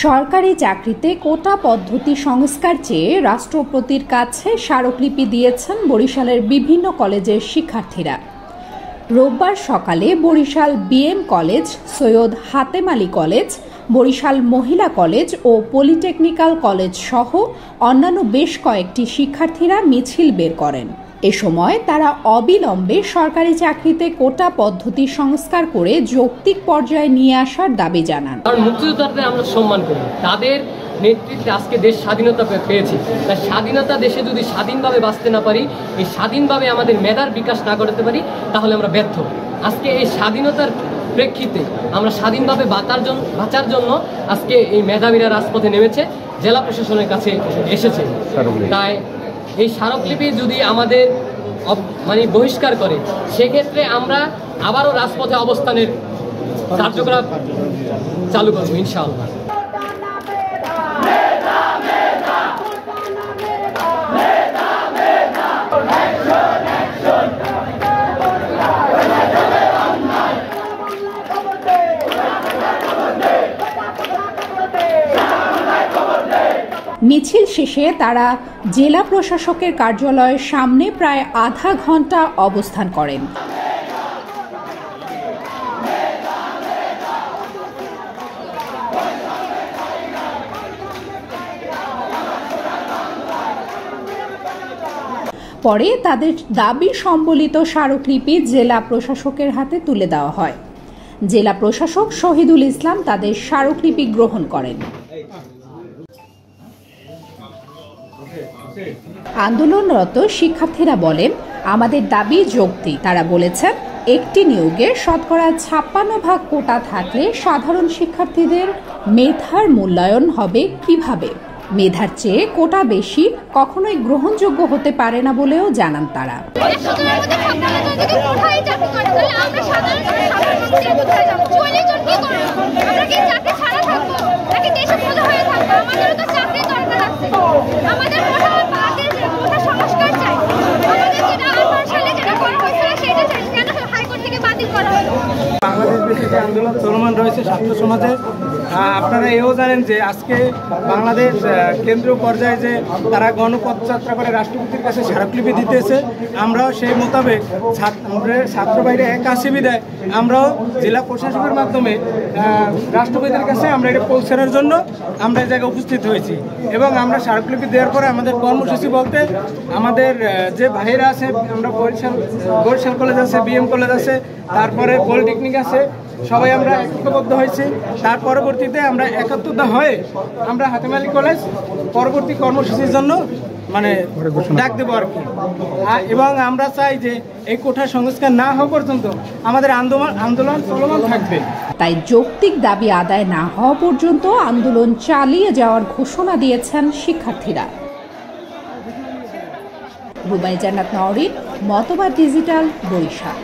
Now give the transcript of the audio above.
সরকারি চাকরিতে কোটা পদ্ধতি সংস্কার চেয়ে রাষ্ট্রপতির কাছে স্মারকলিপি দিয়েছেন বরিশালের বিভিন্ন কলেজের শিক্ষার্থীরা। রোববার সকালে Barishal BM college, Syed Hatem Ali college, Barishal মহিলা কলেজ ও পলিটেকনিক্যাল কলেজ সহ অন্যান্য বেশ কয়েকটি শিক্ষার্থীরা মিছিল বের করেন। এ সময় তারা অবিলম্বে সরকারি চাকরিতে কোটা পদ্ধতি সংস্কার করে যৌক্তিক পর্যায়ে নিয়ে আসার দাবি জানান। মুক্তিযোদ্ধাদের আমরা সম্মান করি, তাদের নেতৃত্বে আজকে দেশ স্বাধীনতা পেয়েছি। তাই স্বাধীনতা দেশে যদি স্বাধীনভাবে বাঁচতে না পারি, এই স্বাধীনভাবে আমাদের মেধার বিকাশ না করতে পারি, তাহলে আমরা ব্যর্থ। আজকে এই স্বাধীনতার প্রেক্ষিতে আমরা স্বাধীনভাবে বাঁচার জন্য আজকে এই মেধাবীরা রাজপথে নেমেছে, জেলা প্রশাসনের কাছে এসেছে। তাই এই স্মারকলিপি যদি আমাদের বহিষ্কার করে, সেক্ষেত্রে আমরা আবারও রাজপথে অবস্থানের কার্যকলাপ চালু করবো ইনশাআল্লাহ। মিছিল শেষে তারা জেলা প্রশাসকের কার্যালয়ের সামনে প্রায় আধা ঘন্টা অবস্থান করেন। পরে তাদের দাবি সম্বলিত স্মারকলিপি জেলা প্রশাসকের হাতে তুলে দেওয়া হয়। জেলা প্রশাসক শহীদুল ইসলাম তাদের স্মারকলিপি গ্রহণ করেন। আন্দোলনরত শিক্ষার্থীরা বলেন, আমাদের দাবি যৌক্তিক। তারা বলেছেন, একটি নিয়োগে শতকরা 56% কোটা থাকলে সাধারণ শিক্ষার্থীদের মেধার মূল্যায়ন হবে কিভাবে? মেধার চেয়ে কোটা বেশি কখনোই গ্রহণযোগ্য হতে পারে না বলেও জানান তারা। বাংলাদেশ বেসিকে আন্দোলন চলমান রয়েছে ছাত্র সমাজে। আপনারা এও জানেন যে আজকে বাংলাদেশ কেন্দ্রীয় পর্যায়ে যে তারা গণপদযাত্রা করে রাষ্ট্রপতির কাছে স্মারকলিপি দিতেছে, আমরাও সেই মোতাবেক ছাত্র বাইরে এক আসে বিদায় আমরাও জেলা প্রশাসকের মাধ্যমে রাষ্ট্রপতির কাছে আমরা এটা পৌঁছানোর জন্য আমরা এই জায়গায় উপস্থিত হয়েছি। এবং আমরা স্মারকলিপি দেওয়ার পরে আমাদের কর্মসূচি বলতে আমাদের যে ভাইয়েরা আছে, আমরা বরিশাল কলেজ আছে, বিএম কলেজ আছে, তারপরে পলিটেকনিক আছে, সবাই আমরা একত্রবদ্ধ হয়েছি। তার পরবর্তীতে আমরা একত্রিত হয়ে আমরা হাতেম আলী কলেজ পরবর্তী কর্মসূচির জন্য ডাক দেবো আর কি। এবং আমরা চাই যে এই কোটা সংস্কার না হওয়া পর্যন্ত আমাদের আন্দোলন চলমান থাকবে। তাই যৌক্তিক দাবি আদায় না হওয়া পর্যন্ত আন্দোলন চালিয়ে যাওয়ার ঘোষণা দিয়েছেন শিক্ষার্থীরা। রুবাই জান্নাত নওরিন, মতবাদ ডিজিটাল, বরিশাল।